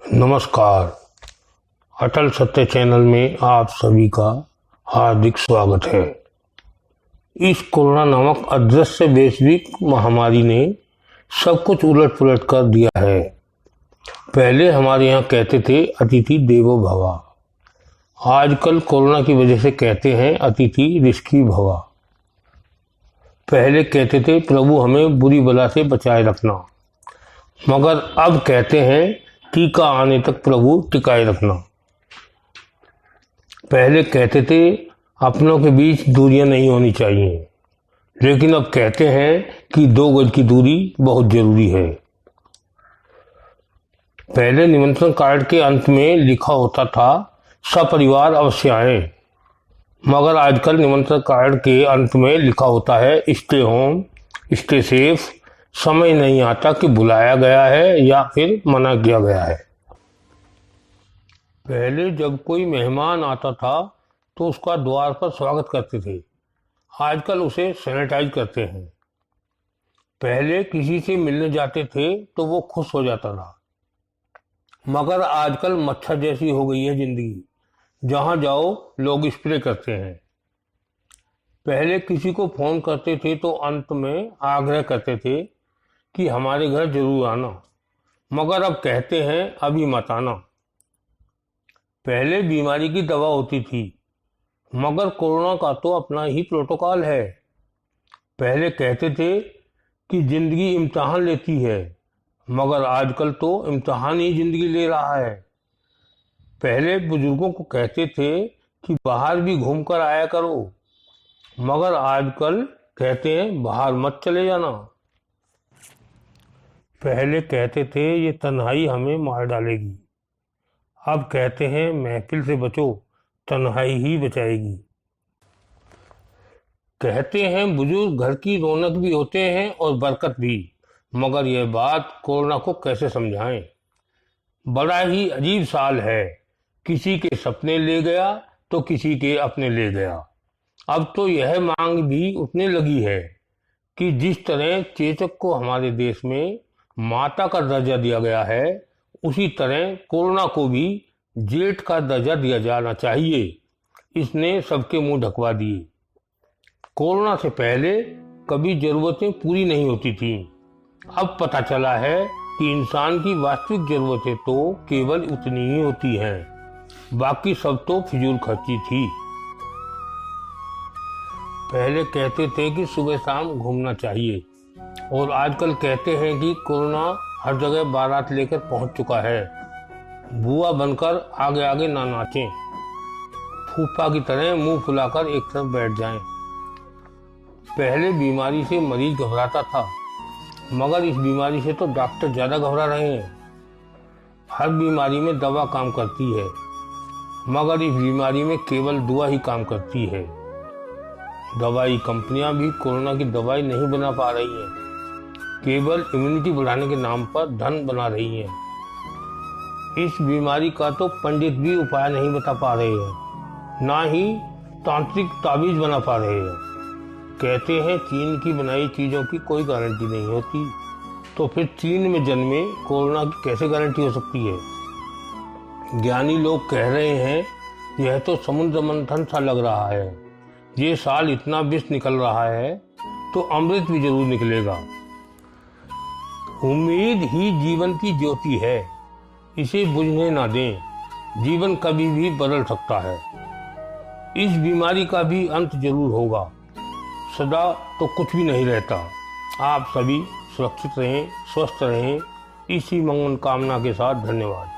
नमस्कार। अटल सत्य चैनल में आप सभी का हार्दिक स्वागत है। इस कोरोना नामक अदृश्य वैश्विक महामारी ने सब कुछ उलट पुलट कर दिया है। पहले हमारे यहाँ कहते थे अतिथि देवो भव। आजकल कोरोना की वजह से कहते हैं अतिथि ऋषि भव। पहले कहते थे प्रभु हमें बुरी बला से बचाए रखना, मगर अब कहते हैं टीका आने तक प्रभु टिकाए रखना। पहले कहते थे अपनों के बीच दूरियां नहीं होनी चाहिए, लेकिन अब कहते हैं कि 2 गज की दूरी बहुत जरूरी है। पहले निमंत्रण कार्ड के अंत में लिखा होता था सपरिवार अवश्य आए, मगर आजकल निमंत्रण कार्ड के अंत में लिखा होता है स्टे होम, स्टे सेफ। समय नहीं आता कि बुलाया गया है या फिर मना किया गया है। पहले जब कोई मेहमान आता था तो उसका द्वार पर स्वागत करते थे, आजकल उसे सैनिटाइज करते हैं। पहले किसी से मिलने जाते थे तो वो खुश हो जाता था, मगर आजकल मच्छर जैसी हो गई है जिंदगी, जहां जाओ लोग स्प्रे करते हैं। पहले किसी को फोन करते थे तो अंत में आग्रह करते थे कि हमारे घर जरूर आना, मगर अब कहते हैं अभी मत आना। पहले बीमारी की दवा होती थी, मगर कोरोना का तो अपना ही प्रोटोकॉल है। पहले कहते थे कि जिंदगी इम्तिहान लेती है, मगर आजकल तो इम्तिहान ही जिंदगी ले रहा है। पहले बुजुर्गों को कहते थे कि बाहर भी घूम कर आया करो, मगर आजकल कहते हैं बाहर मत चले जाना। पहले कहते थे ये तन्हाई हमें मार डालेगी, अब कहते हैं महफिल से बचो, तन्हाई ही बचाएगी। कहते हैं बुजुर्ग घर की रौनक भी होते हैं और बरकत भी, मगर यह बात कोरोना को कैसे समझाएं। बड़ा ही अजीब साल है, किसी के सपने ले गया तो किसी के अपने ले गया। अब तो यह मांग भी उतने लगी है कि जिस तरह चेचक को हमारे देश में माता का दर्जा दिया गया है, उसी तरह कोरोना को भी जेठ का दर्जा दिया जाना चाहिए। इसने सबके मुंह ढकवा दिए। कोरोना से पहले कभी जरूरतें पूरी नहीं होती थीं। अब पता चला है कि इंसान की वास्तविक जरूरतें तो केवल उतनी ही होती हैं, बाकी सब तो फिजूल खर्ची थी। पहले कहते थे कि सुबह शाम घूमना चाहिए, और आजकल कहते हैं कि कोरोना हर जगह बारात लेकर पहुंच चुका है। बुआ बनकर आगे आगे ना नाचें, फूफा की तरह मुंह फुलाकर एक तरफ बैठ जाएं। पहले बीमारी से मरीज घबराता था, मगर इस बीमारी से तो डॉक्टर ज्यादा घबरा रहे हैं। हर बीमारी में दवा काम करती है, मगर इस बीमारी में केवल दुआ ही काम करती है। दवाई कंपनियां भी कोरोना की दवाई नहीं बना पा रही हैं, केवल इम्यूनिटी बढ़ाने के नाम पर धन बना रही हैं। इस बीमारी का तो पंडित भी उपाय नहीं बता पा रहे हैं, ना ही तांत्रिक ताबीज बना पा रहे हैं। कहते हैं चीन की बनाई चीजों की कोई गारंटी नहीं होती, तो फिर चीन में जन्मे कोरोना की कैसे गारंटी हो सकती है। ज्ञानी लोग कह रहे हैं यह तो समुद्र मंथन सा लग रहा है, ये साल इतना विष निकल रहा है तो अमृत भी जरूर निकलेगा। उम्मीद ही जीवन की ज्योति है, इसे बुझने ना दें, जीवन कभी भी बदल सकता है। इस बीमारी का भी अंत जरूर होगा, सदा तो कुछ भी नहीं रहता। आप सभी सुरक्षित रहें, स्वस्थ रहें, इसी मंगल कामना के साथ धन्यवाद।